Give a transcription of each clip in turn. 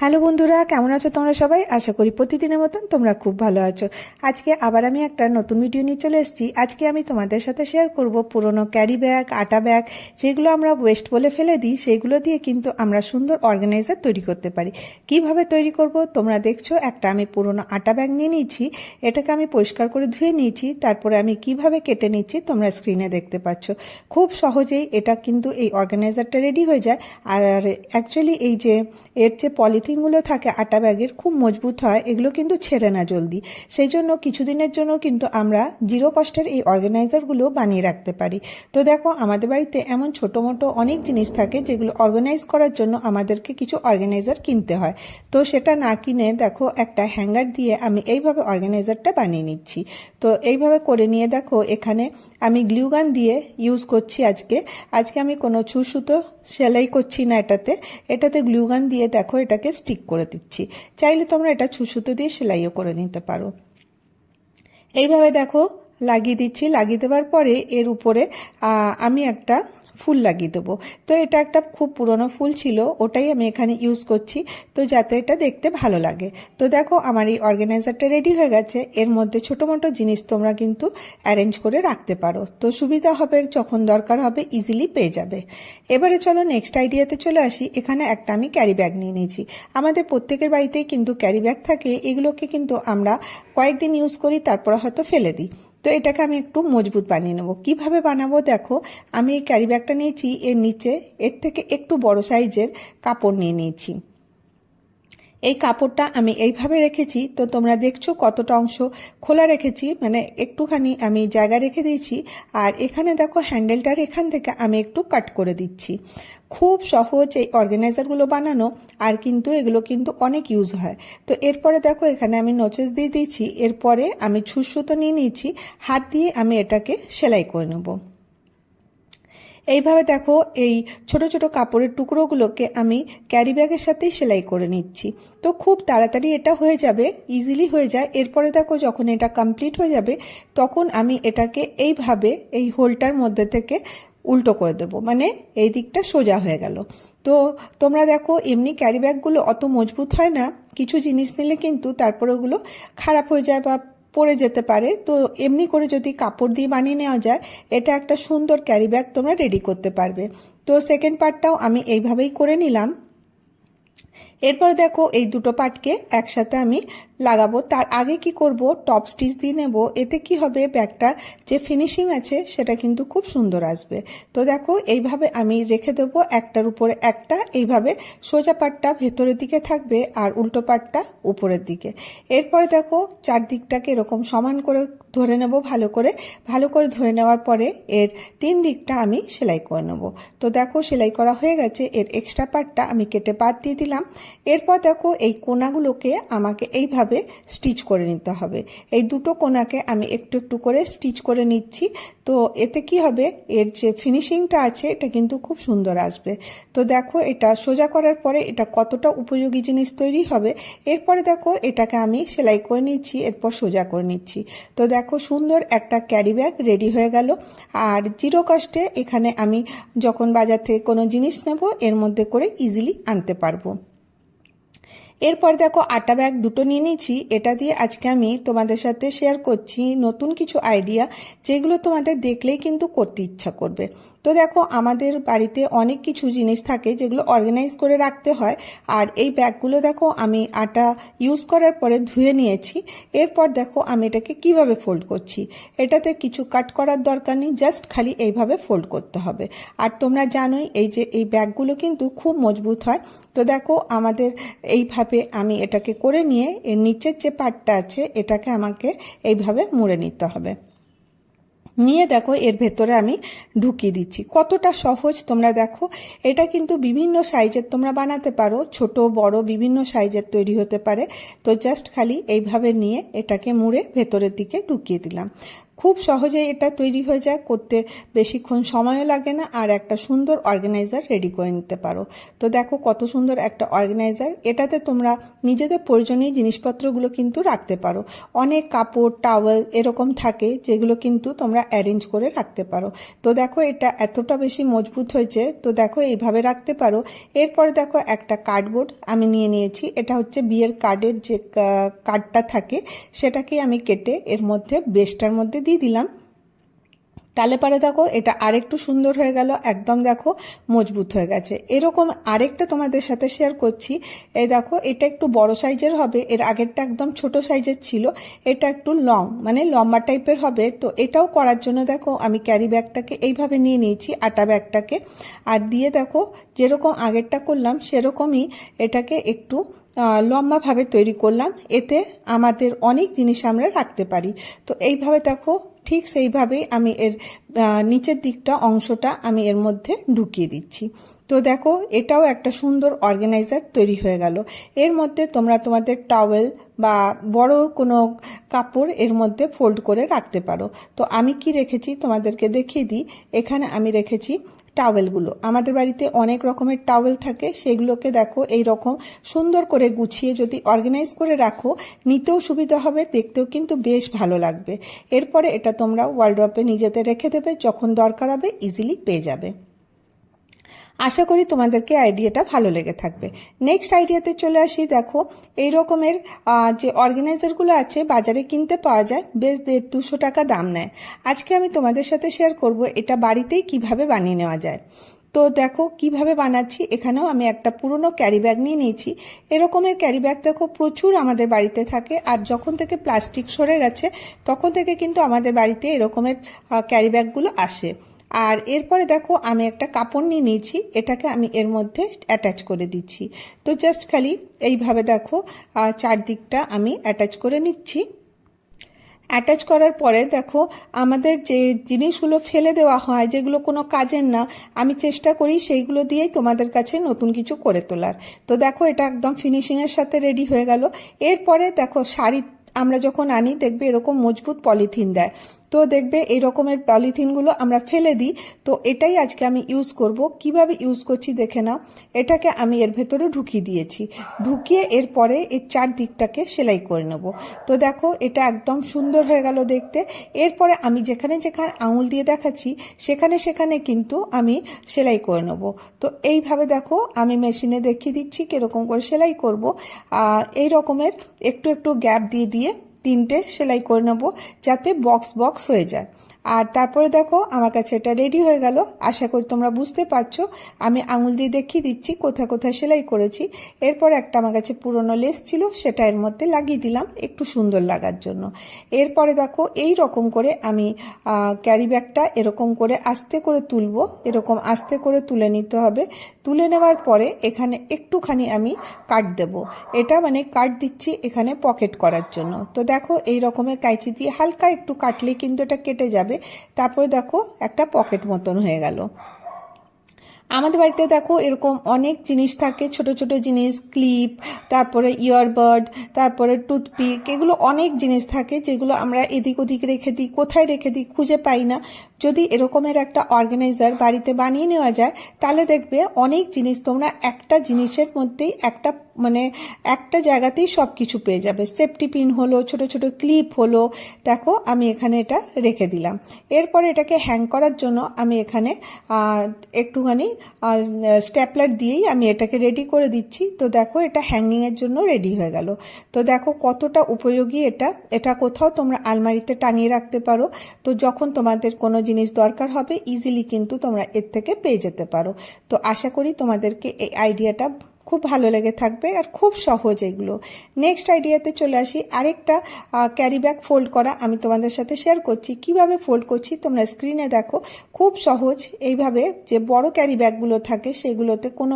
Hello বন্ধুরা, কেমন আছো তোমরা সবাই? আশা করি প্রতিদিনের মতন তোমরা খুব ভালো আছো। আজকে আবার আমি একটা নতুন ভিডিও নিয়ে চলে এসেছি। আজকে আমি তোমাদের সাথে শেয়ার করব পুরনো ক্যারি ব্যাগ, আটা ব্যাগ, যেগুলো আমরা ওয়েস্ট বলে ফেলে দিই, সেগুলো দিয়ে কিন্তু আমরা সুন্দর অর্গানাইজার তৈরি করতে পারি। কিভাবে তৈরি করব তোমরা দেখছো। একটা আমি পুরনো আটা ব্যাগ নিয়ে নিয়েছি, এটাকে আমি পরিষ্কার করে ধুয়ে নিয়েছি। তারপরে আমি কিভাবে কেটে নিচ্ছি তোমরা স্ক্রিনে দেখতে পাচ্ছ। খুব সহজেই এটা কিন্তু এই অর্গানাইজারটা রেডি হয়ে যায়। আর অ্যাকচুয়ালি এই যে এর যে পলিথিনগুলো থাকে আটা ব্যাগের, খুব মজবুত হয়, এগুলো কিন্তু ছেড়ে না জলদি। সেই জন্য কিছুদিনের জন্য কিন্তু আমরা জিরো কস্টের এই অর্গানাইজারগুলো বানিয়ে রাখতে পারি। তো দেখো, আমাদের বাড়িতে এমন ছোটো মোটো অনেক জিনিস থাকে যেগুলো অর্গানাইজ করার জন্য আমাদেরকে কিছু অর্গানাইজার কিনতে হয়। তো সেটা না কিনে দেখো, একটা হ্যাঙ্গার দিয়ে আমি এইভাবে অর্গানাইজারটা বানিয়ে নিচ্ছি। তো এইভাবে করে নিয়ে দেখো, এখানে আমি গ্লুগান দিয়ে ইউজ করছি। আজকে আমি কোনো সুতো সেলাই করছি না, এটাতে গ্লুগান দিয়ে দেখো এটাকে স্টিক করে দিচ্ছি। চাইলে তোমরা এটা সুতো দিয়ে সেলাইও করে নিতে পারো। এইভাবে দেখো লাগিয়ে দিচ্ছি। লাগিয়ে দেওয়ার পরে এর উপরে আমি একটা ফুল লাগিয়ে দেবো। তো এটা একটা খুব পুরনো ফুল ছিল, ওটাই আমি এখানে ইউজ করছি, তো যাতে এটা দেখতে ভালো লাগে। তো দেখো, আমার এই অর্গানাইজারটা রেডি হয়ে গেছে। এর মধ্যে ছোটো মোটো জিনিস তোমরা কিন্তু অ্যারেঞ্জ করে রাখতে পারো, তো সুবিধা হবে, যখন দরকার হবে ইজিলি পেয়ে যাবে। এবারে চলো নেক্সট আইডিয়াতে চলে আসি। এখানে একটা আমি ক্যারি ব্যাগ নিয়ে নিয়েছি। আমাদের প্রত্যেকের বাড়িতেই কিন্তু ক্যারি ব্যাগ থাকে, এগুলোকে কিন্তু আমরা কয়েকদিন ইউজ করি, তারপরে হয়তো ফেলে দিই। তো এটাকে আমি একটু মজবুত বানিয়ে নেবো। কিভাবে বানাবো দেখো, আমি এই ক্যারি ব্যাগটা নিয়েছি, এর নিচে এর থেকে একটু বড় সাইজের কাপড় নিয়ে নিয়েছি। এই কাপড়টা আমি এইভাবে রেখেছি, তো তোমরা দেখছো কতটা অংশ খোলা রেখেছি, মানে একটুখানি আমি জায়গা রেখে দিয়েছি। আর এখানে দেখো হ্যান্ডেলটার এখান থেকে আমি একটু কাট করে দিচ্ছি। খুব সহজ এই অর্গানাইজারগুলো বানানো, আর কিন্তু এগুলো কিন্তু অনেক ইউজ হয়। তো এরপরে দেখো, এখানে আমি নোচেস দিয়ে দিয়েছি। এরপরে আমি সুতো নিয়ে নিয়েছি, হাত দিয়ে আমি এটাকে সেলাই করে নেবো। এইভাবে দেখো, এই ছোট ছোট কাপড়ের টুকরোগুলোকে আমি ক্যারি ব্যাগের সাথেই সেলাই করে নিচ্ছি। তো খুব তাড়াতাড়ি এটা হয়ে যাবে, ইজিলি হয়ে যায়। এরপরে দেখো, যখন এটা কমপ্লিট হয়ে যাবে তখন আমি এটাকে এইভাবে এই হোলটার মধ্যে থেকে উল্টো করে দেবো, মানে এই দিকটা সোজা হয়ে গেল। তো তোমরা দেখো, এমনি ক্যারি ব্যাগগুলো অত মজবুত হয় না, কিছু জিনিস নিলে কিন্তু তারপরে ওগুলো খারাপ হয়ে যায় বা পড়ে যেতে পারে। তো এমনি করে যদি কাপড় দিয়ে বানিয়ে নেওয়া যায়, এটা একটা সুন্দর ক্যারি ব্যাগ তোমরা রেডি করতে পারবে। তো সেকেন্ড পার্টটাও আমি এইভাবেই করে নিলাম। এরপর দেখো, এই দুটো পার্টকে একসাথে আমি লাগাবো। তার আগে কি করব, টপ স্টিচ দিয়ে নেব। এতে কি হবে, ব্যাগটার যে ফিনিশিং আছে সেটা কিন্তু খুব সুন্দর আসবে। তো দেখো, এইভাবে আমি রেখে দেবো একটার উপরে একটা। এইভাবে সোজা পাটটা ভেতরের দিকে থাকবে আর উল্টো পাটটা উপরের দিকে। এরপরে দেখো, চারদিকটাকে এরকম সমান করে ধরে নেব, ভালো করে ধরে নেওয়ার পরে এর তিন দিকটা আমি সেলাই করে নেব। তো দেখো, সেলাই করা হয়ে গেছে। এর এক্সট্রা পার্টটা আমি কেটে বাদ দিয়ে দিলাম। এরপর দেখো, এই কোনাগুলোকে আমাকে এইভাবে স্টিচ করে নিতে হবে। এই দুটো কোনাকে আমি একটু একটু করে স্টিচ করে নিচ্ছি। তো এতে কি হবে, এর যে ফিনিশিংটা আছে এটা কিন্তু খুব সুন্দর আসবে। তো দেখো, এটা সোজা করার পরে এটা কতটা উপযোগী জিনিস তৈরি হবে। এরপরে দেখো, এটাকে আমি সেলাই করে নিচ্ছি, এরপর সোজা করে নিচ্ছি। তো দেখো, সুন্দর একটা ক্যারি ব্যাগ রেডি হয়ে গেল। আর জিরো কস্টে এখানে আমি যখন বাজার থেকে কোনো জিনিস নেব, এর মধ্যে করে ইজিলি আনতে পারবো। এরপর দেখো, আটা ব্যাগ দুটো নিয়ে নিয়েছি। এটা দিয়ে আজকে আমি তোমাদের সাথে শেয়ার করছি নতুন কিছু আইডিয়া, যেগুলো তোমাদের দেখলেই কিন্তু করতে ইচ্ছা করবে। তো দেখো, আমাদের বাড়িতে অনেক কিছু জিনিস থাকে যেগুলো অর্গানাইজ করে রাখতে হয়। আর এই ব্যাগগুলো দেখো, আমি আটা ইউজ করার পরে ধুয়ে নিয়েছি। এরপর দেখো, আমি এটাকে কিভাবে ফোল্ড করছি। এটাতে কিছু কাট করার দরকার নেই, জাস্ট খালি এইভাবে ফোল্ড করতে হবে। আর তোমরা জানোই, এই যে এই ব্যাগগুলো কিন্তু খুব মজবুত হয়। তো দেখো, আমাদের এইভাবে আমি এটাকে করে নিয়ে এর নিচের যে পার্টটা আছে এটাকে আমাকে এইভাবে মুড়ে নিতে হবে। নিয়ে দেখো, এর ভেতরে আমি ঢুকিয়ে দিচ্ছি। কতটা সহজ তোমরা দেখো। এটা কিন্তু বিভিন্ন সাইজের তোমরা বানাতে পারো, ছোট বড় বিভিন্ন সাইজের তৈরি হতে পারে। তো জাস্ট খালি এইভাবে নিয়ে এটাকে মুড়ে ভেতরের দিকে ঢুকিয়ে দিলাম। খুব সহজেই এটা তৈরি হয়ে যায়, করতে বেশিক্ষণ সময়ও লাগে না, আর একটা সুন্দর অর্গানাইজার রেডি করে নিতে পারো। তো দেখো কত সুন্দর একটা অর্গানাইজার, এটাতে তোমরা নিজেদের প্রয়োজনীয় জিনিসপত্রগুলো কিন্তু রাখতে পারো। অনেক কাপড়, টাওয়েল এরকম থাকে যেগুলো কিন্তু তোমরা অ্যারেঞ্জ করে রাখতে পারো। তো দেখো এটা এতটা বেশি মজবুত হয়েছে, তো দেখো এইভাবে রাখতে পারো। এরপরে দেখো একটা কার্ডবোর্ড আমি নিয়ে নিয়েছি, এটা হচ্ছে বিয়ের কার্ডের যে কার্ডটা থাকে সেটাকে আমি কেটে এর মধ্যে বেসটার মধ্যে দিয়ে দিলাম। তাহলে পরে দেখো এটা আরেকটু সুন্দর হয়ে গেল, একদম দেখো মজবুত হয়ে গেছে। এরকম আরেকটা তোমাদের সাথে শেয়ার করছি। এই দেখো এটা একটু বড় সাইজের হবে, এর আগেরটা একদম ছোট সাইজের ছিল, এটা একটু লং মানে লম্বা টাইপের হবে। তো এটাও করার জন্য দেখো আমি ক্যারি ব্যাগটাকে এইভাবে নিয়ে নিয়েছি, আটা ব্যাগটাকে, আর দিয়ে দেখো যেরকম আগেরটা করলাম সেরকমই এটাকে একটু লম্বাভাবে তৈরি করলাম, এতে আমাদের অনেক জিনিস আমরা রাখতে পারি। তো এইভাবে দেখো ঠিক সেইভাবেই আমি এর নিচের দিকটা অংশটা আমি এর মধ্যে ঢুকিয়ে দিচ্ছি। তো দেখো এটাও একটা সুন্দর অর্গানাইজার তৈরি হয়ে গেল। এর মধ্যে তোমরা তোমাদের টাওয়েল বা বড় কোনো কাপড় এর মধ্যে ফোল্ড করে রাখতে পারো। তো আমি কি রেখেছি তোমাদেরকে দেখিয়ে দিই। এখানে আমি রেখেছি টাওয়েলগুলো। আমাদের বাড়িতে অনেক রকমের টাওয়েল থাকে, সেগুলোকে দেখো এই রকম সুন্দর করে গুছিয়ে যদি অর্গানাইজ করে রাখো, নিতেও সুবিধা হবে, দেখতেও কিন্তু বেশ ভালো লাগবে। এরপরে এটা তোমরা ওয়ার্ডরোবে নিজেদের রেখে দেবে, যখন দরকার হবে ইজিলি পেয়ে যাবে। আশা করি তোমাদেরকে আইডিয়াটা ভালো লেগে থাকবে। নেক্সট আইডিয়াতে চলে আসি। দেখো এই রকমের যে অর্গানাইজারগুলো আছে বাজারে কিনতে পাওয়া যায়, বেশ 150-200 টাকা দাম নেয়। আজকে আমি তোমাদের সাথে শেয়ার করব এটা বাড়িতেই কিভাবে বানিয়ে নেওয়া যায়। তো দেখো কিভাবে বানাচ্ছি। এখানেও আমি একটা পুরনো ক্যারি ব্যাগ নিয়ে নিয়েছি। এরকমের ক্যারি ব্যাগ দেখো প্রচুর আমাদের বাড়িতে থাকে, আর যখন থেকে প্লাস্টিক সরে গেছে তখন থেকে কিন্তু আমাদের বাড়িতে এরকমের ক্যারি ব্যাগগুলো আসে। আর এরপরে দেখো আমি একটা কাপড় নিয়ে নিয়েছি, এটাকে আমি এর মধ্যে অ্যাটাচ করে দিচ্ছি। তো জাস্ট খালি এইভাবে দেখো চারদিকটা আমি অ্যাটাচ করে নিচ্ছি। অ্যাটাচ করার পরে দেখো আমাদের যে জিনিসগুলো ফেলে দেওয়া হয়, যেগুলো কোনো কাজের না, আমি চেষ্টা করি সেইগুলো দিয়েই তোমাদের কাছে নতুন কিছু করে তোলার। তো দেখো এটা একদম ফিনিশিংয়ের সাথে রেডি হয়ে গেল। এরপরে দেখো শাড়ি আমরা যখন আনি দেখবে এরকম মজবুত পলিথিন দেয়, তো দেখবে এই রকমের পলিথিনগুলো আমরা ফেলে দিই। তো এটাই আজকে আমি ইউজ করব। কিভাবে ইউজ করছি দেখে নাও। এটাকে আমি এর ভেতরে ঢুকিয়ে দিয়েছি, ঢুকিয়ে এরপরে এর চারদিকটাকে সেলাই করে নেব। তো দেখো এটা একদম সুন্দর হয়ে গেল দেখতে। এরপরে আমি যেখানে যেখানে আঙুল দিয়ে দেখাচ্ছি সেখানে সেখানে কিন্তু আমি সেলাই করে নেব। তো এইভাবে দেখো আমি মেশিনে দেখিয়ে দিচ্ছি কিরকম করে সেলাই করব। এই রকমের একটু একটু গ্যাপ দিয়ে দিয়ে 3টে সেলাই করে নেব, যাতে বক্স বক্স হয়ে যায়। আর তারপরে দেখো আমার কাছে এটা রেডি হয়ে গেল। আশা করি তোমরা বুঝতে পারছো, আমি আঙুল দিয়ে দেখিয়ে দিচ্ছি কোথায় কোথায় সেলাই করেছি। এরপর একটা আমার কাছে পুরনো লেস ছিল, সেটা এর মধ্যে লাগিয়ে দিলাম একটু সুন্দর লাগার জন্য। এরপরে দেখো এই রকম করে আমি ক্যারি ব্যাগটা এরকম করে আস্তে করে তুলবো, এরকম আস্তে করে তুলে নিতে হবে। তুলে নেওয়ার পরে এখানে একটুখানি আমি কাট দেব, এটা মানে কাট দিচ্ছি এখানে পকেট করার জন্য। তো দেখো এই রকমের কাঁচি দিয়ে হালকা একটু কাটলে কিন্তু এটা কেটে যাবে। তারপরে দেখো একটা পকেট মতন হয়ে গেল। আমাদের বাড়িতে দেখো এরকম অনেক জিনিস থাকে, ছোট ছোট জিনিস, ক্লিপ, তারপরে ইয়ারবাড, তারপরে টুথপিক, এগুলো অনেক জিনিস থাকে যেগুলো আমরা এদিক ওদিক রেখে দিই, কোথায় রেখে দিই খুঁজে পাই না। যদি এরকমের একটা অর্গানাইজার বাড়িতে বানিয়ে নেওয়া যায় তাহলে দেখবে অনেক জিনিস তোমরা একটা জিনিসের মধ্যেই একটা জায়গাতেই সব কিছু পেয়ে যাবে। সেফটি পিন হলো, ছোট ছোট ক্লিপ হলো, দেখো আমি এখানে এটা রেখে দিলাম। এরপরে এটাকে হ্যাং করার জন্য আমি এখানে একটুখানি স্ট্যাপলার দিয়েই আমি এটাকে রেডি করে দিচ্ছি। তো দেখো এটা হ্যাঙ্গিংয়ের জন্য রেডি হয়ে গেল। তো দেখো কতটা উপযোগী এটা। এটা কোথাও তোমরা আলমারিতে টাঙিয়ে রাখতে পারো, তো যখন তোমাদের কোনো জিনিস দরকার হবে ইজিলি কিন্তু তোমরা এর থেকে পেয়ে যেতে পারো। তো আশা করি তোমাদেরকে এই আইডিয়াটা খুব ভালো লেগে থাকবে, আর খুব সহজ এগুলো। নেক্সট আইডিয়াতে চলে আসি। আরেকটা ক্যারি ব্যাগ ফোল্ড করা আমি তোমাদের সাথে শেয়ার করছি। কিভাবে ফোল্ড করছি তোমরা স্ক্রিনে দেখো, খুব সহজ। এইভাবে যে বড় ক্যারি ব্যাগগুলো থাকে সেগুলোতে কোনো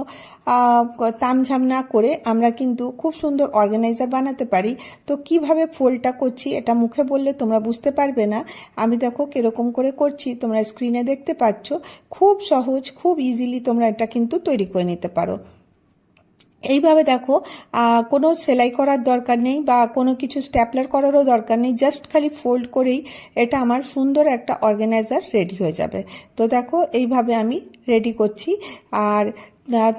তামঝাম না করে আমরা কিন্তু খুব সুন্দর অর্গানাইজার বানাতে পারি। তো কিভাবে ফোল্ডটা করছি এটা মুখে বললে তোমরা বুঝতে পারবে না। আমি দেখো কিরকম করে করছি তোমরা স্ক্রিনে দেখতে পাচ্ছ। খুব সহজ, খুব ইজিলি তোমরা এটা কিন্তু তৈরি করে নিতে পারো। এইভাবে দেখো কোনো সেলাই করার দরকার নেই বা কোনো কিছু স্ট্যাপলার করারও দরকার নেই, জাস্ট খালি ফোল্ড করেই এটা আমার সুন্দর একটা অর্গানাইজার রেডি হয়ে যাবে। তো দেখো এইভাবে আমি রেডি করছি। আর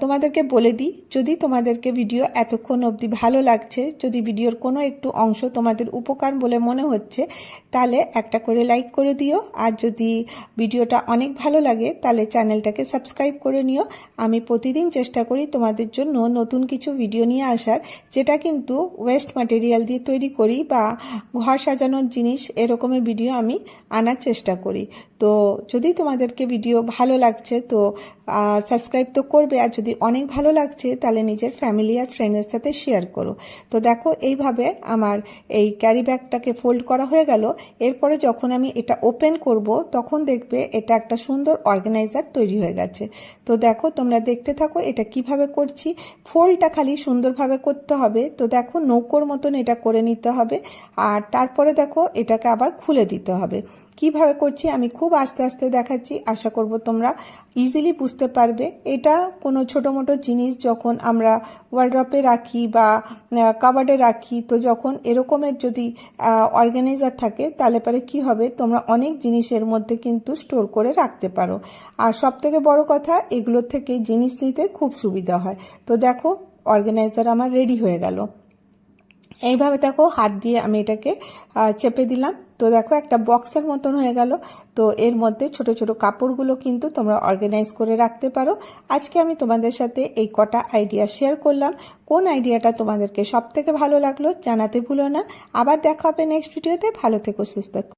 তোমাদেরকে বলে দিই, যদি তোমাদেরকে ভিডিও এতক্ষণ অবধি ভালো লাগছে, যদি ভিডিওর কোনো একটু অংশ তোমাদের উপকার বলে মনে হচ্ছে, তাহলে একটা করে লাইক করে দিও। আর যদি ভিডিওটা অনেক ভালো লাগে তাহলে চ্যানেলটাকে সাবস্ক্রাইব করে নিও। আমি প্রতিদিন চেষ্টা করি তোমাদের জন্য নতুন কিছু ভিডিও নিয়ে আসার, যেটা কিন্তু ওয়েস্ট ম্যাটেরিয়াল দিয়ে তৈরি করি বা ঘর সাজানোর জিনিস এরকমের ভিডিও আমি আনার চেষ্টা করি। তো যদি তোমাদেরকে ভিডিও ভালো লাগছে তো সাবস্ক্রাইব তো করবে, আর যদি অনেক ভালো লাগছে তাহলে নিজের ফ্যামিলি আর ফ্রেন্ডের সাথে শেয়ার করো। তো দেখো এইভাবে আমার এই ক্যারি ব্যাগটাকে ফোল্ড করা হয়ে গেল। এরপরে যখন আমি এটা ওপেন করব তখন দেখবে এটা একটা সুন্দর অর্গানাইজার তৈরি হয়ে গেছে। তো দেখো তোমরা দেখতে থাকো এটা কিভাবে করছি। ফোল্ডটা খালি সুন্দরভাবে করতে হবে। তো দেখো নৌকোর মতন এটা করে নিতে হবে, আর তারপরে দেখো এটাকে আবার খুলে দিতে হবে। কিভাবে করছি আমি খুব আস্তে আস্তে দেখাচ্ছি, আশা করব তোমরা ইজিলি বুঝতে পারবে। এটা কোনো ছোটো মোটো জিনিস যখন আমরা ওয়ার্ড্রপে রাখি বা কাবার্ডে রাখি, তো যখন এরকমের যদি অর্গানাইজার থাকে তাহলে পরে কি হবে, তোমরা অনেক জিনিসের মধ্যে কিন্তু স্টোর করে রাখতে পারো। আর সব থেকে বড় কথা, এগুলোর থেকে জিনিস নিতে খুব সুবিধা হয়। তো দেখো অর্গানাইজার আমার রেডি হয়ে গেল। এইভাবে দেখো হাত দিয়ে আমি এটাকে চেপে দিলাম। তো দেখো একটা বক্সের মতন হয়ে গেল। তো এর মধ্যে ছোট ছোট কাপড়গুলো কিন্তু তোমরা অর্গানাইজ করে রাখতে পারো। আজকে আমি তোমাদের সাথে এই কটা আইডিয়া শেয়ার করলাম। কোন আইডিয়াটা তোমাদেরকে সব থেকে ভালো লাগলো জানাতে ভুলো না। আবার দেখা হবে নেক্সট ভিডিওতে। ভালো থেকো, সুস্থ থেকো।